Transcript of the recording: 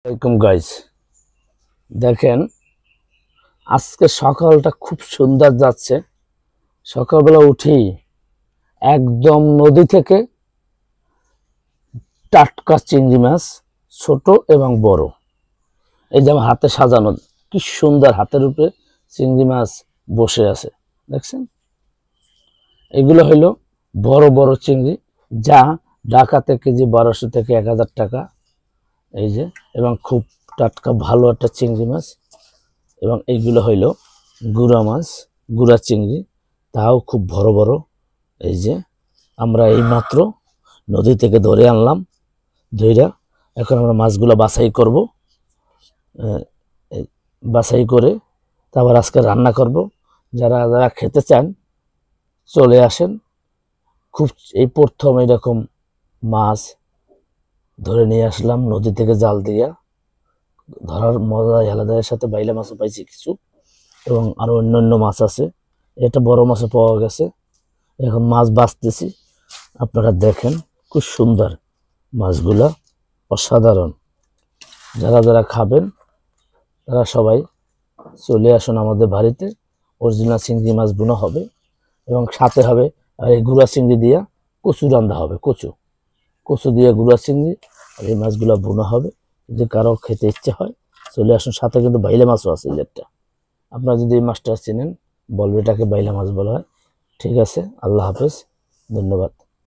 আসসালামু গাইস, দেখেন আজকে সকালটা খুব সুন্দর যাচ্ছে। সকালবেলা উঠি একদম নদী থেকে টাটকা চিংড়ি মাছ, ছোট এবং বড়। এই যে আমার হাতে সাজানো, কি সুন্দর হাতের উপরে চিংড়ি মাছ বসে আছে, দেখছেন? এগুলো হলো বড় বড় চিংড়ি, যা ঢাকাতে কেজি 1200 থেকে 1000 টাকা। এই যে, এবং খুব টাটকা ভালো একটা চিংড়ি মাছ। এবং এইগুলো হইল গুড়া মাছ, গুড়া চিংড়ি, তাও খুব বড় বড়। এই যে আমরা এইমাত্র নদী থেকে ধরে আনলাম, ধইরা এখন আমরা মাছগুলো বাছাই করব। বাছাই করে তারপর আজকে রান্না করব। যারা যারা খেতে চান চলে আসেন। খুব এই প্রথম এরকম মাছ ধরে নিয়ে আসলাম নদী থেকে জাল দিয়া। ধরার মজা আলাদা, এর সাথে বাইলা মাছও পাইছি কিছু, এবং আরো অন্যান্য মাছ আছে। এটা বড় মাছও পাওয়া গেছে। এখন মাছ বাছতেছি, আপনারা দেখেন খুব সুন্দর মাছগুলা, অসাধারণ। যারা যারা খাবেন তারা সবাই চলে আসুন আমাদের বাড়িতে। অরিজিনাল চিংড়ি মাছ বোনা হবে এবং সাথে হবে আর এই গুঁড়া চিংড়ি দিয়া কচু রান্না হবে। কচু কচু দিয়ে গুঁড়া চিংড়ি আর এই মাছগুলা বোনা হবে। যদি কারো খেতে ইচ্ছে হয় চলে আসুন। সাথে কিন্তু বাইলা মাছও আছে। একটা আপনারা যদি এই মাছটা চেনেন বলবে এটাকে বাইলা মাছ বলা হয়। ঠিক আছে, আল্লাহ হাফেজ, ধন্যবাদ।